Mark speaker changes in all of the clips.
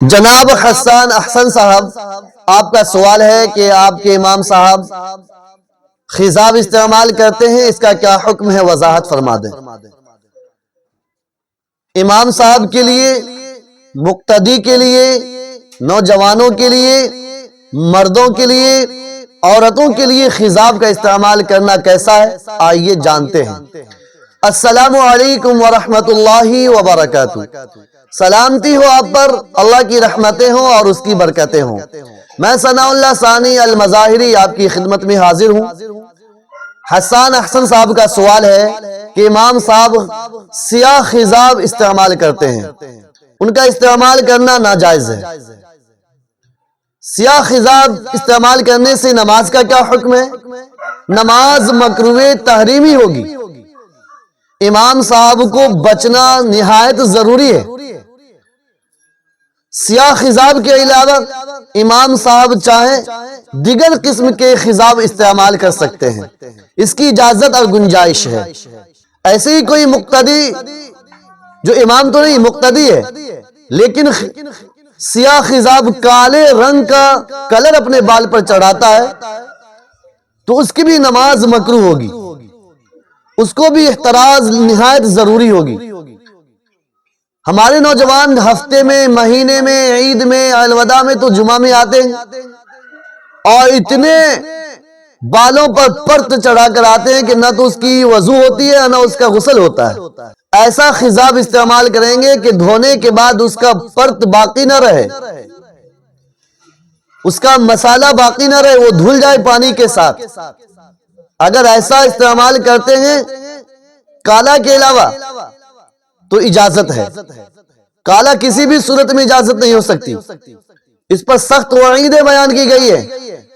Speaker 1: جناب حسان احسن صاحب، آپ کا سوال ہے کہ آپ کے امام صاحب خضاب استعمال کرتے ہیں، اس کا کیا حکم ہے، وضاحت فرما دیں۔ امام صاحب کے لیے، مقتدی کے لیے، نوجوانوں کے لیے، مردوں کے لیے، عورتوں کے لیے خضاب کا استعمال کرنا کیسا ہے، آئیے جانتے ہیں۔ السلام علیکم ورحمت اللہ وبرکاتہ۔ سلامتی ہو آپ پر، اللہ کی رحمتیں ہوں اور اس کی برکتیں ہوں۔ میں ثناء اللہ ثانی المظاہری آپ کی خدمت میں حاضر ہوں۔ حسان احسن صاحب کا سوال ہے کہ امام صاحب سیاہ خضاب استعمال کرتے ہیں، ان کا استعمال کرنا ناجائز ہے۔ سیاہ خضاب استعمال کرنے سے نماز کا کیا حکم ہے؟ نماز مکروہ تحریمی ہوگی۔ امام صاحب کو بچنا نہایت ضروری ہے۔ سیاہ خضاب کے علاوہ امام صاحب چاہیں دیگر قسم کے خضاب استعمال کر سکتے ہیں، اس کی اجازت اور گنجائش ہے۔ ایسے ہی کوئی مقتدی، جو امام تو نہیں مقتدی ہے، لیکن سیاہ خضاب کالے رنگ کا کلر اپنے بال پر چڑھاتا ہے تو اس کی بھی نماز مکروہ ہوگی، اس کو بھی احتراز نہایت ضروری ہوگی۔ ہمارے نوجوان ہفتے میں، مہینے میں، عید میں، الوداع میں تو جمعہ میں آتے ہیں اور اتنے بالوں پر پرت چڑھا کر آتے ہیں کہ نہ تو اس کی وضو ہوتی ہے نہ اس کا غسل ہوتا ہے۔ ایسا خضاب استعمال کریں گے کہ دھونے کے بعد اس کا پرت باقی نہ رہے، اس کا مسالہ باقی نہ رہے، وہ دھل جائے پانی کے ساتھ۔ اگر ایسا استعمال کرتے ہیں کالا کے علاوہ تو اجازت ہے، کالا کسی بھی صورت میں اجازت نہیں ہو سکتی، اس پر سخت وعیدیں بیان کی گئی ہے،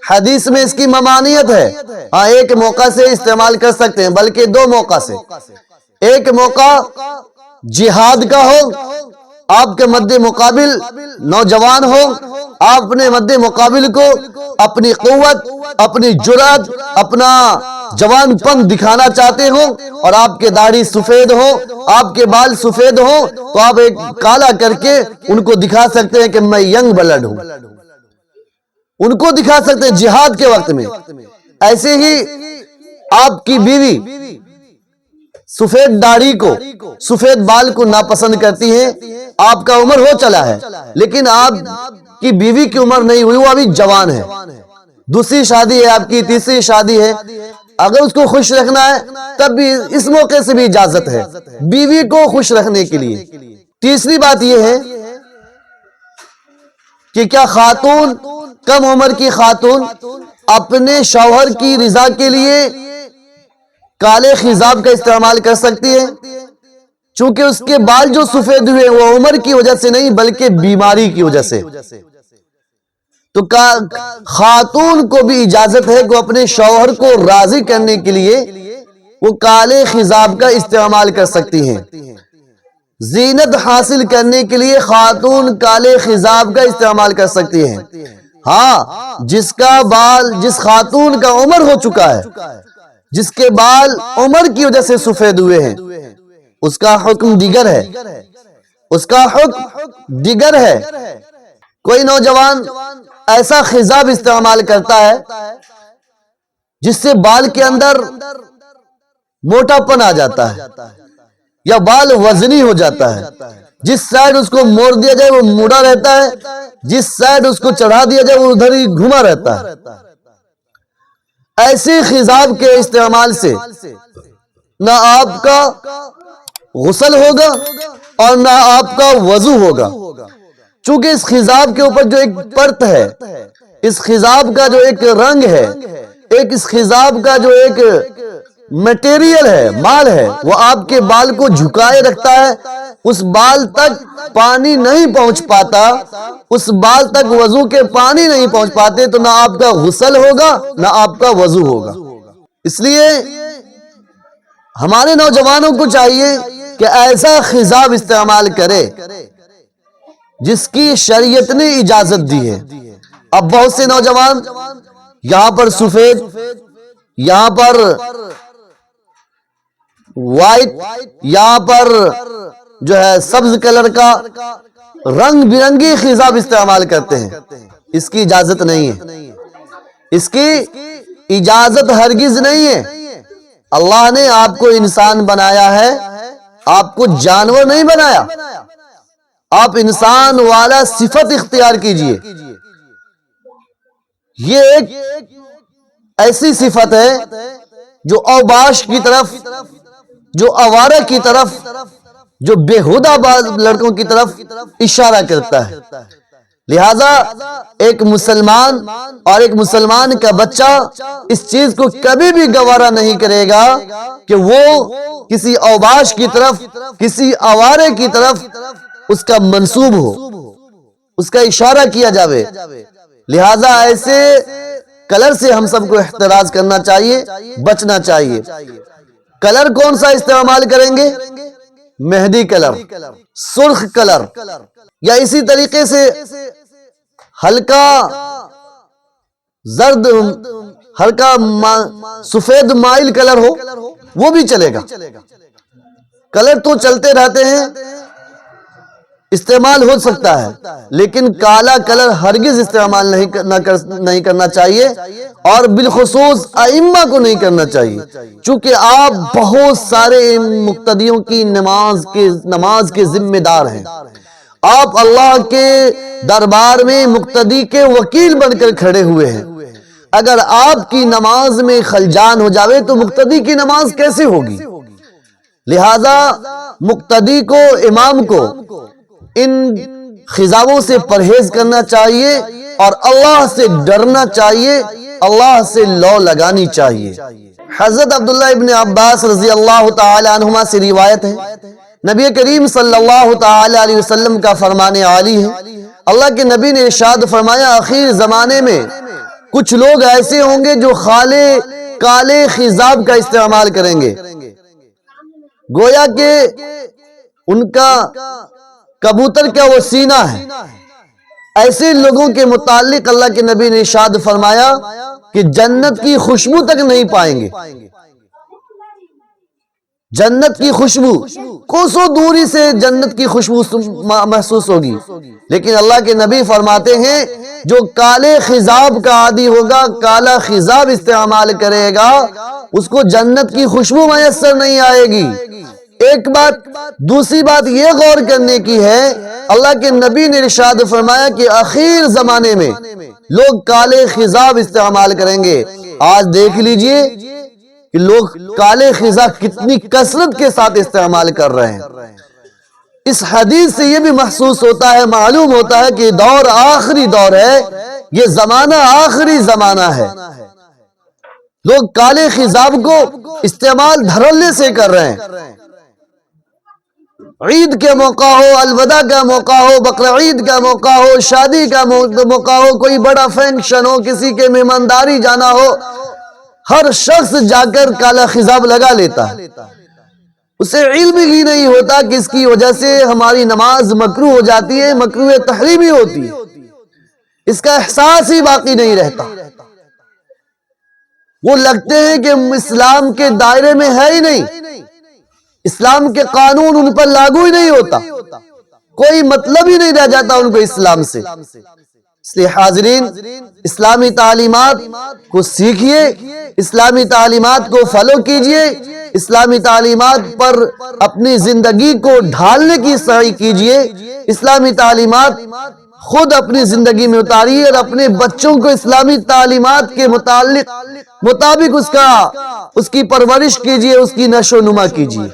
Speaker 1: حدیث میں اس کی ممانعت ہے۔ ہاں، ایک موقع سے استعمال کر سکتے ہیں، بلکہ دو موقع سے۔ ایک موقع جہاد کا ہو، آپ کے مد مقابل نوجوان ہو، آپ اپنے مد مقابل کو اپنی قوت، اپنی جرأت، اپنا جوان پن دکھانا چاہتے ہو اور آپ کے داڑھی سفید ہو، آپ کے بال سفید ہو، تو آپ ایک کالا کر کے ان کو دکھا سکتے ہیں کہ میں ینگ بلڈ ہوں، ان کو دکھا سکتے ہیں جہاد کے وقت میں۔ ایسے ہی آپ کی بیوی سفید داڑھی کو، سفید بال کو ناپسند کرتی ہے، آپ کا عمر ہو چلا ہے لیکن آپ کی بیوی کی عمر نہیں ہوئی، وہ ابھی جوان ہے، دوسری شادی ہے آپ کی، تیسری شادی ہے، اگر اس کو خوش رکھنا ہے تب بھی اس موقع سے بھی اجازت ہے بیوی کو خوش رکھنے کے لیے۔ تیسری بات یہ ہے کہ کیا خاتون، کم عمر کی خاتون اپنے شوہر کی رضا کے لیے کالے خضاب کا استعمال کر سکتی ہے؟ چونکہ اس کے بال جو سفید ہوئے وہ عمر کی وجہ سے نہیں بلکہ بیماری کی وجہ سے، تو خاتون کو بھی اجازت ہے کہ اپنے شوہر کو راضی کرنے کے لیے وہ کالے خضاب کا استعمال کر سکتی ہیں۔ زینت حاصل کرنے کے لیے خاتون کالے خضاب کا استعمال کر سکتی ہیں۔ ہاں، جس خاتون کا عمر ہو چکا ہے، جس کے بال عمر کی وجہ سے سفید ہوئے ہیں، اس کا حکم دیگر ہے، اس کا حکم دیگر ہے۔ کوئی نوجوان ایسا خضاب استعمال کرتا ہے جس سے بال کے اندر موٹا پن آ جاتا ہے یا بال وزنی ہو جاتا ہے، جس سائڈ اس کو موڑ دیا جائے وہ موڑا رہتا ہے، جس سائڈ اس کو چڑھا دیا جائے وہ ادھر ہی گھما رہتا ہے۔ ایسے خضاب کے استعمال سے نہ آپ کا غسل ہوگا اور نہ آپ کا وضو ہوگا، چونکہ اس خضاب کے اوپر جو ایک پرت ہے، اس خضاب کا جو ایک رنگ ہے، اس خضاب کا جو ایک میٹیریل ہے، مال ہے، وہ آپ کے بال کو جھکائے رکھتا ہے، اس بال تک پانی نہیں پہنچ پاتا، اس بال تک وضو کے پانی نہیں پہنچ پاتے، تو نہ آپ کا غسل ہوگا نہ آپ کا وضو ہوگا۔ اس لیے ہمارے نوجوانوں کو چاہیے کہ ایسا خضاب استعمال کرے جس کی شریعت نے اجازت دی ہے۔ اب بہت سے نوجوان یہاں پر سفید، یہاں پر وائٹ، یہاں پر جو ہے سبز کلر کا، رنگ برنگی خضاب استعمال کرتے ہیں، اس کی اجازت نہیں ہے، اس کی اجازت ہرگز نہیں ہے۔ اللہ نے آپ کو انسان بنایا ہے، آپ کو جانور نہیں بنایا۔ آپ انسان والا صفت اختیار کیجئے۔ یہ ایک ایسی صفت ہے جو اوباش کی طرف، جو آوارہ کی طرف، جو بےہودہ لڑکوں کی طرف اشارہ کرتا ہے۔ لہذا ایک مسلمان اور ایک مسلمان کا بچہ اس چیز کو کبھی بھی گوارا نہیں کرے گا کہ وہ کسی اوباش کی طرف، کسی آوارے کی طرف اس کا منسوب ہو، اس کا اشارہ کیا جاوے۔ لہذا ایسے کلر سے ہم سب کو احتراز کرنا چاہیے، بچنا چاہیے۔ کلر کون سا استعمال کریں گے؟ مہندی کلر، سرخ کلر، یا اسی طریقے سے ہلکا زرد، ہلکا سفید مائل کلر ہو، وہ بھی چلے گا۔ کلر تو چلتے رہتے ہیں، استعمال ہو سکتا ہے، لیکن کالا کلر ہرگز استعمال نہیں کرنا چاہیے، اور بالخصوص ائمہ کو نہیں کرنا چاہیے، چونکہ آپ بہت سارے مقتدیوں کی نماز کے ذمہ دار ہیں۔ آپ اللہ کے دربار میں مقتدی کے وکیل بن کر کھڑے ہوئے ہیں۔ اگر آپ کی نماز میں خلجان ہو جاوے تو مقتدی کی نماز کیسے ہوگی؟ لہذا مقتدی کو، امام کو ان خضابوں سے پرہیز کرنا چاہیے اور اللہ سے ڈرنا چاہیے، اللہ سے لو لگانی چاہیے۔ حضرت عبداللہ ابن عباس رضی اللہ تعالی عنہما سے روایت ہے، نبی کریم صلی اللہ تعالی علیہ وسلم کا فرمان عالی ہے، اللہ کے نبی نے ارشاد فرمایا، آخر زمانے میں کچھ لوگ ایسے ہوں گے جو کالے خضاب کا استعمال کریں گے، گویا کہ ان کا کبوتر کا وہ سینہ ہے۔ ایسے لوگوں کے متعلق اللہ کے نبی نے ارشاد فرمایا کہ جنت کی خوشبو تک نہیں پائیں گے۔ جنت کی خوشبو کوسوں دوری سے جنت کی خوشبو محسوس ہوگی، لیکن اللہ کے نبی فرماتے ہیں جو کالے خضاب کا عادی ہوگا، کالا خضاب استعمال کرے گا، اس کو جنت کی خوشبو میسر نہیں آئے گی۔ ایک بات، دوسری بات یہ غور کرنے کی ہے، اللہ کے نبی نے ارشاد فرمایا کہ آخر زمانے میں لوگ کالے خضاب استعمال کریں گے۔ آج دیکھ لیجئے کہ لوگ کالے خضاب کتنی کثرت کے ساتھ استعمال کر رہے ہیں۔ اس حدیث سے یہ بھی محسوس ہوتا ہے، معلوم ہوتا ہے کہ دور آخری دور ہے، یہ زمانہ آخری زمانہ ہے۔ لوگ کالے خضاب کو استعمال دھڑلے سے کر رہے ہیں۔ عید کے موقع ہو، الوداع کا موقع ہو، بقرعید کا موقع ہو، شادی کا موقع ہو، کوئی بڑا فنکشن ہو، کسی کے مہمانداری جانا ہو، ہر شخص جا کر کالا خضاب لگا لیتا ہے۔ اسے علم ہی نہیں ہوتا کہ اس کی وجہ سے ہماری نماز مکروہ ہو جاتی ہے، مکروہ تحریمی ہوتی ہے، اس کا احساس ہی باقی نہیں رہتا۔ وہ لگتے ہیں کہ اسلام کے دائرے میں ہے ہی نہیں، اسلام کے قانون ان پر لاگو ہی نہیں ہوتا، کوئی مطلب ہی نہیں رہ جاتا ان کو اسلام سے۔ اس لیے حاضرین، اسلامی تعلیمات کو سیکھیے، اسلامی تعلیمات کو فالو کیجئے، اسلامی تعلیمات پر اپنی زندگی کو ڈھالنے کی سعی کیجئے، اسلامی تعلیمات خود اپنی زندگی میں اتاریے اور اپنے بچوں کو اسلامی تعلیمات کے مطابق اس کی پرورش کیجئے، اس کی نشو و نما کیجئے۔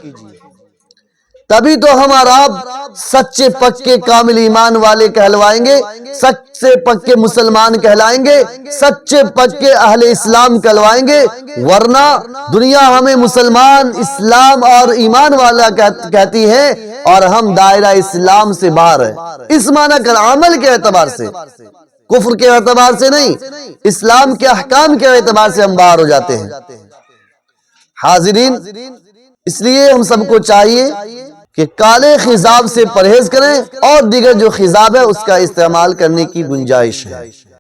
Speaker 1: تبھی تو ہم اور آپ سچے پکے کامل ایمان والے کہلوائیں گے، سچے پکے مسلمان کہلائیں گے، سچے پکے اہل اسلام کہلوائیں گے، ورنہ دنیا ہمیں مسلمان، اسلام اور ایمان والا کہتی ہے اور ہم دائرہ اسلام سے باہر ہیں۔ اس معنی کر عمل کے اعتبار سے، کفر کے اعتبار سے نہیں، اسلام کے احکام کے اعتبار سے ہم باہر ہو جاتے ہیں۔ حاضرین، اس لیے ہم سب کو چاہیے کہ کالے خضاب سے پرہیز کریں اور دیگر جو خضاب ہے اس کا استعمال کرنے کی گنجائش ہے۔